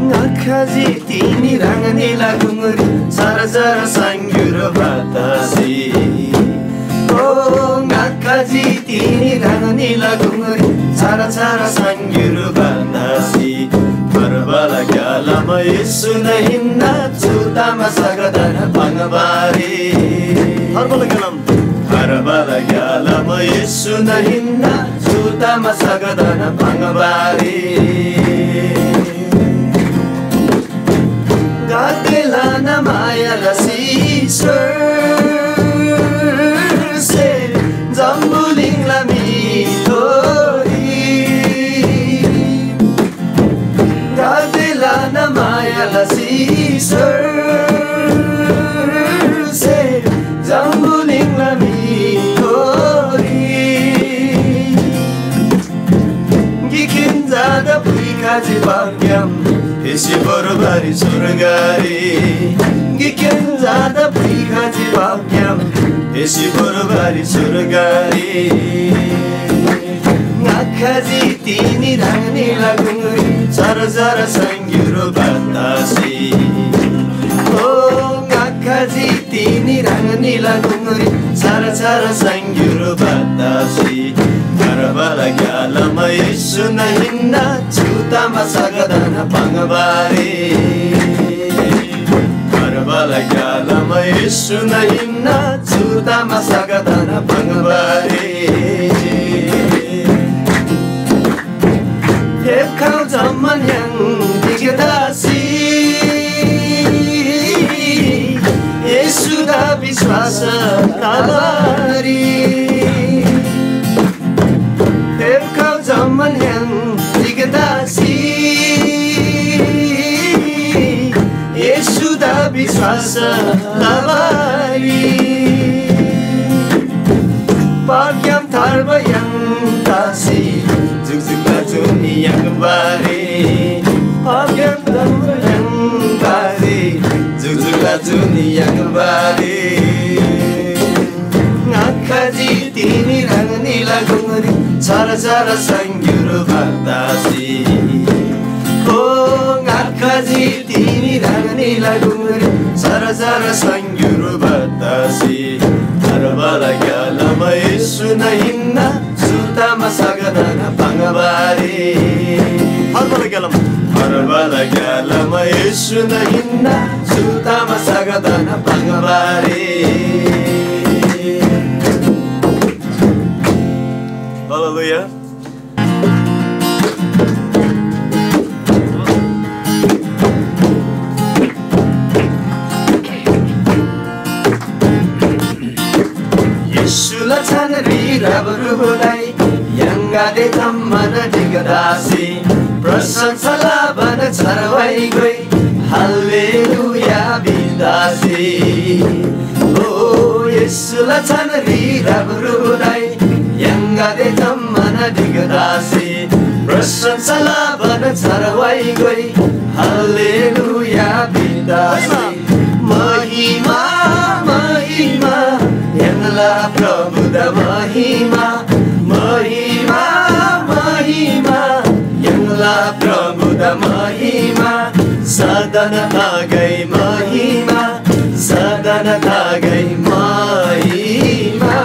Ngakaji tini rangani lagunguri sara sara sangyuro batasi. Oh, ngakaji tini rangani lagunguri sara sara sangyuro batasi. Barbala galama Yesu na hinna chutama sagadana pangabari. Barbala galam. Barbala galama Yesu na hinna chutama sagadana pangabari. Gatilana maya la se zambuling la mitori. Gatilana maya la se zambuling la mitori. Gikin zada puikaji bagyam isi borobari surgari. Giken zada prikaji bagyam isi borobari surgari. Ngakaji tini rangni lagunguri sara sara sangyuro batasi. Oh, ngakaji tini rangni lagunguri sara sara sangyuro batasi. Barbala galama Yesu na hinna chutama sagadana pangabari. Barbala galama Yesu na hinna chutama sagadana pangabari. Yekau zaman yang digetasi Yesu dah biswasa nabari. Kau zaman yang digetasi Yesu dah biswasa labari. Pagyam tarba yang kasih zuk-zuk dunia kembali. Pagyam tarba yang kasih zuk-zuk dunia kembali. Ngakaji tini rangni lagunguri sara sara sangyuro batasi. Oh, ngakaji tini rangni lagunguri sara sara sangyuro batasi. Barbala galama Yesu na hinna chutama sagadana pangabari. Barbala galama. Barbala galama Yesu na hinna chutama sagadana pangabari. Hallelujah. Yesu la chanari rabarubulai yang ade tammana digadasi. Prasansa labana charawai goi hallelujah bidasi. Oh, Yesu la chanari rabarubulai yang ade tammana digadasi. Prasansa labana charawai goi hallelujah bidasi. Mahima mahima yanlah Prabhu da mahima. Mahima mahima yanlah Prabhu da mahima. Sadana tagai mahima sadana tagai mahima.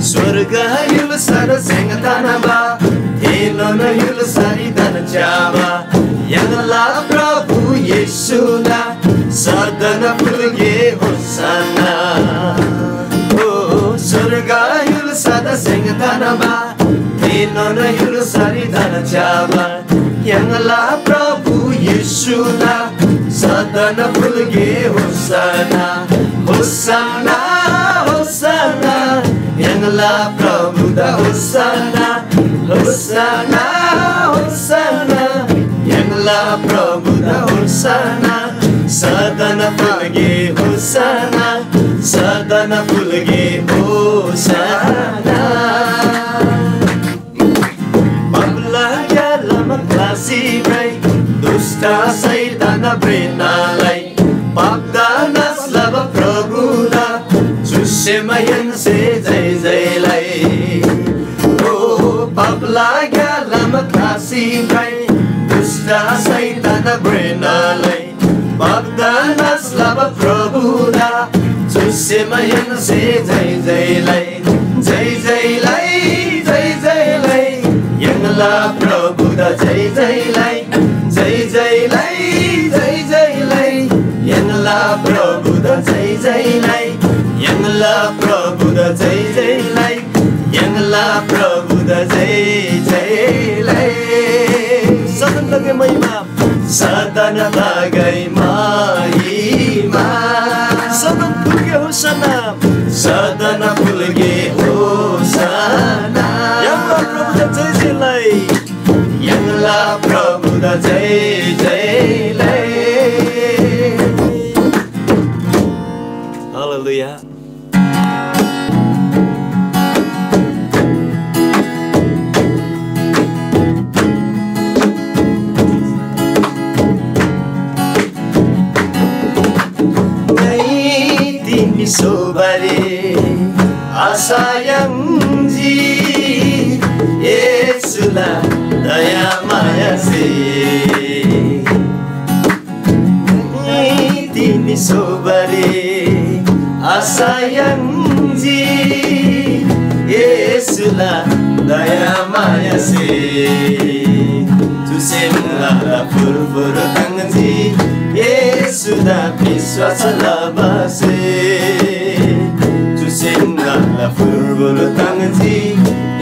Surga yul sara sengtana ba hilona yul sari dan java. Yanlah Prabhu Yesu na sadana pulge hosana. Oh, surga yul sada sengtana ba hilona yul sari dan java. Yanlah Prabhu Yesu na sadana pulge hosana. Hosana hosana yanlah Prabhu da hosana. Hosana hosana yanlah Prabhu da hosana. Sadana pulge hosana sadana pulge hosana. Babla kasihai dusta saitana प्रेरणालाई पाप्दानास लब प्रभुदा सुसेमयन से जय जयलाई ओ पाप लाग्या lump kasihai dusta saitana प्रेरणालाई पाप्दानास लब प्रभुदा सुसेमयन से जय जयलाई जय जयलाई जय जयलाई यंगला प्रभु दा जय जयलाई जय जयलाई जय जयलाई यंगला प्रभु दा जय जयलाई यंगला प्रभु दा जय जयलाई यंगला प्रभु दा जय जयलाई सदन लगे महिमा सदन लगे महिमा सदन फुलगे होसना सदन फुलगे होसना यंगला प्रभु दा जय जयलाई यंगला प्रभु दा जय जयलाई Hallelujah. Sobare asayangji Yesula daya maya se Tini sobare asayangji Yesula daya maya se Tusemla fur tanganji Yesuda viswasa labase Tusemla fur tanganji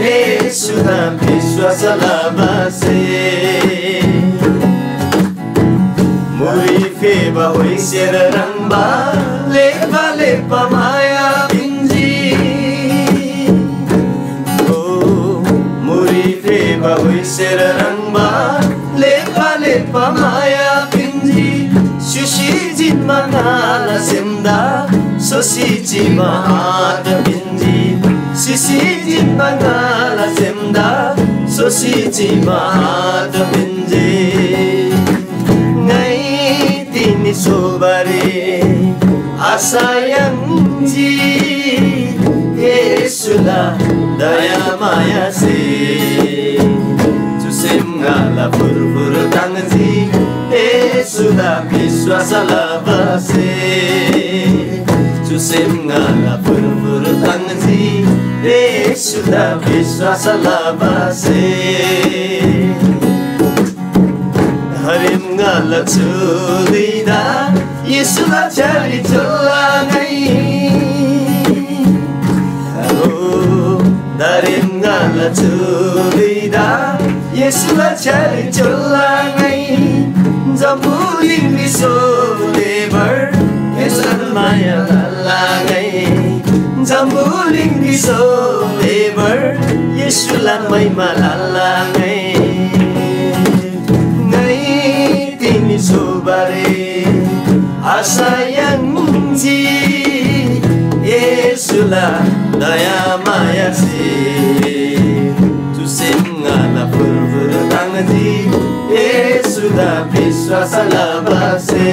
Yesuda viswasa labase Muri feba hoi serarangba Lepa lepa maya pinji Oh Muri feba hoi serarangba Lepa lepa maya pinji Sushi jin mangala semda Sosi jima ada pinji Sushi jin mangala semda Sosi jima ada pinji Ngai tini sobare asayangji Yesula daya maya se Tusem ngala fur tanganji Yesuda viswasa labase Tusem ngala fur tanganji Yesuda viswasa labase Harim ngala chulida Yesuda chari chulangai Oh Darim ngala chulida Yesuda chari chulangai Zambuling liso lebar Yesuda maya lalangai Zambuling liso lebar Yesuda maya lalangai Tini sobare asayangji Yesula daya maya se Tusem ngala fur tanganji Yesuda viswasa labase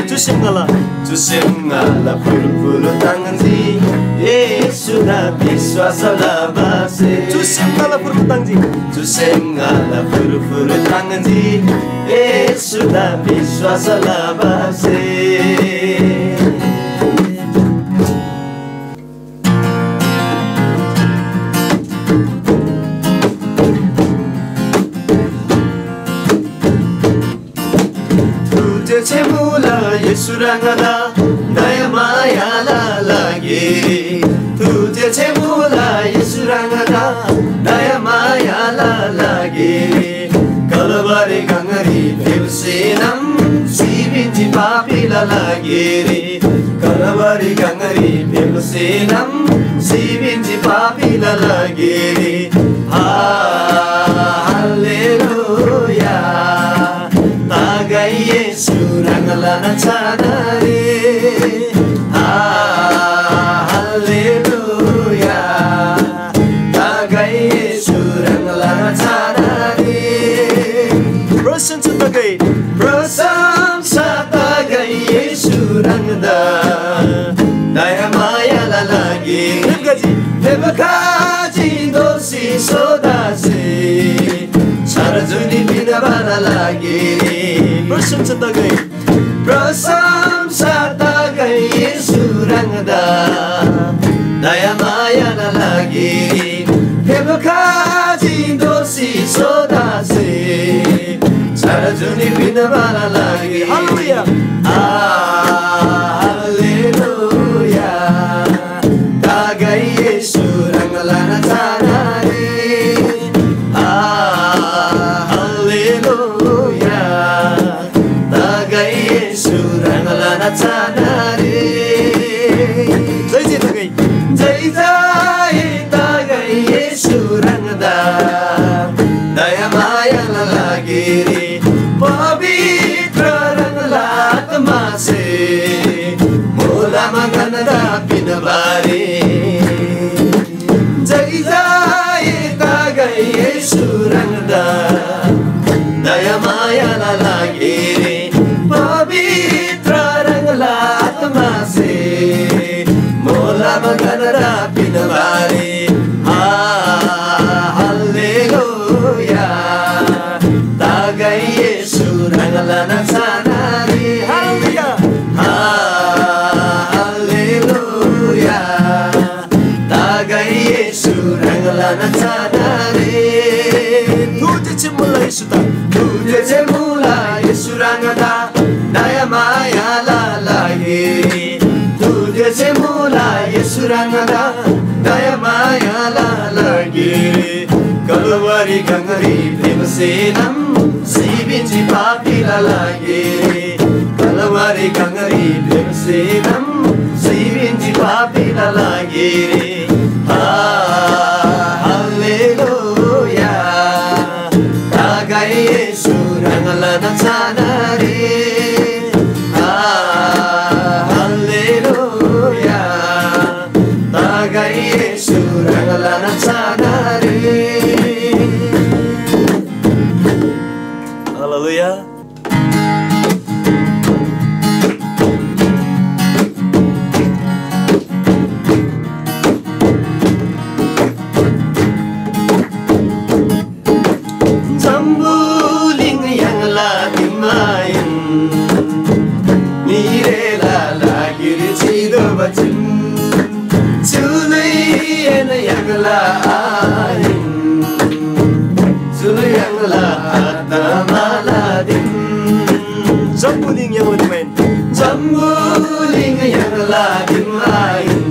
Tusem ngala fur tanganji Yesuda viswasa labase Tusem ngala fur tanganji Tusem ngala fur tanganji Yesuda viswasa labase Tuje mula Yesurangada daya maya lalagi Tuje mula Yesurangada daya maya lalagi Kalabari gangari pilsinam Sibinti papi lalagiri Kalabari gangari pilsinam Sibinti papi lalagiri Hallelujah Tagai Yesu rangalana chadare Hallelujah Tagai Yesu rangalana chadare गई प्रशंसा तागै येशू रंगदा दया मायालाई लागि बेबखाजी दोषी सोदासे सरजुनी बिनबाला लागि प्रशंसा तागै येशू रंगदा दया मायालाई लागि बेबखाजी दोषी सोदासे सरजुनी बिनबाला लागि हालेलुया हालेलुया तागै येशू रंगला नचानारे हालेलुया तागै येशू रंगला नचानारे जय जय तागै येशू रंगदा दया मायालाई लागि रे पवित्र रंगला आत्मा से मोला मगनदा पिनबारे जय जय तागै येशू रंगदा दया मायालाई लागि रे पवित्र रंगला आत्मा से मोला मगनदा पिनबारे हालेलुया तागै येशू रंगला नचानारे हालेलुया हालेलुया तागै येशू रंगला नचानारे तुझे मुला येशू रंगदा दया मायालाई लागि तुझे मुला येशू रंगदा दया मायालाई लागि कलवरी गंगरी प्रेमसेनम सीबिंची पापीला लागि कलवरी गंगरी प्रेमसेनम सीबिंची पापीला लागि हालेलुया तागै येशू रंगला नचानारे हालेलुया तागै येशू रंगला नचानारे हालेलुया Zambuling yang lagi main Nirela lagi dicido bacin Sulayan yang lain Sulayang lahat maladin Zambuling yang main Zambuling yang lagi main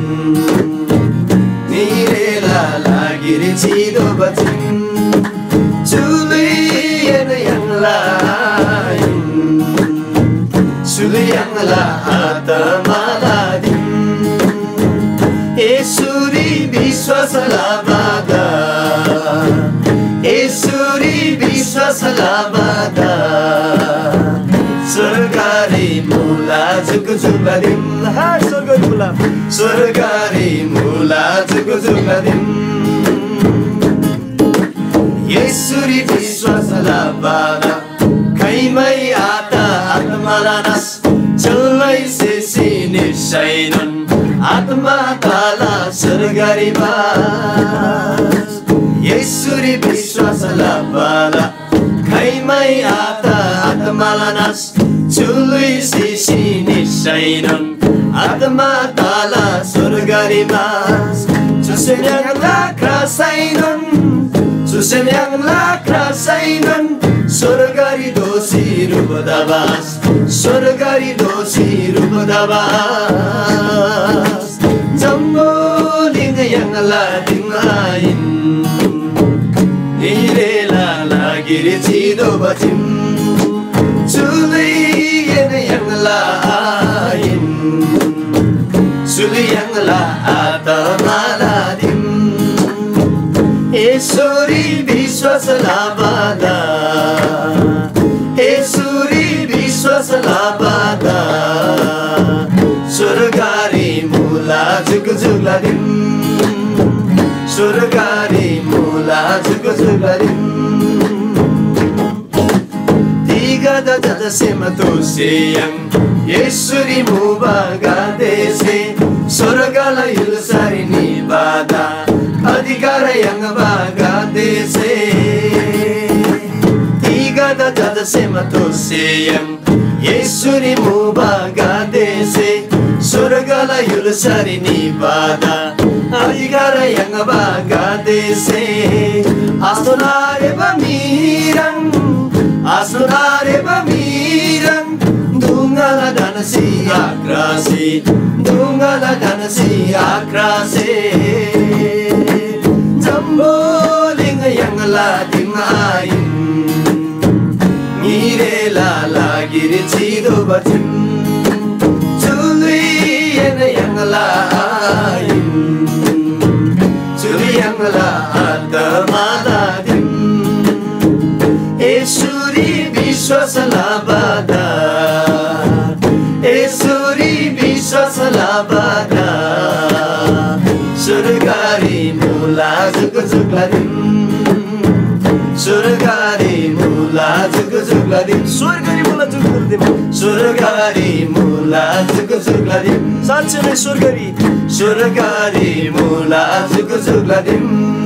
Nirela lagi dicido bacin Suliyan yang lain Suliyan lahat maladin Esuri biswas labada Esuri biswas labada Surgari mula जुगजुगदिन हाय स्वर्गरी मुला जुगजुगदिन येसुरी विश्वासला बाला खैमै आता आत्मालानास चल्लै सेसी निशैनन आत्मा ताला स्वर्गरी बास येसुरी विश्वासला बाला खैमै आता आत्मालानास चल्लै सेसी निशैनन आत्मा ताला स्वर्गरी बास Susemianglah kerasainan Susemianglah kerasainan Surgari dosi rubadabas Surgari dosi rubadabas Zambuling yang lading lain Nirela lagi ricido batim Suliyan yang lain Suliyan lahat maladim Esuri biswas labada Esuri biswas labada Surgari mula jugjugladim Surgari mula jugjugladim Tiga Tigada jada semato seyang Yesuri mubaga dese Surgala ilusari nibada Adhikara yang baga dese Tigada jada semato seyang Yesuri mubaga dese Surgala ilusari nibada Adhikara yang baga dese Astonare pamirang Astonare pamirang Dungala danasi akrasi Dungala danasi akrasi Jamboling yang lating ain Ngire lala giri cido batin Cului yang lain Cului yang laata maladim Esuri Vishwasalabada Esuri Vishwasalabada Surgari mula zug-zugladim Surgari mula zug-zugladim Surgari mula zug-zugladim Surgari mula zug-zugladim Saat surgari Surgari mula zug-zugladim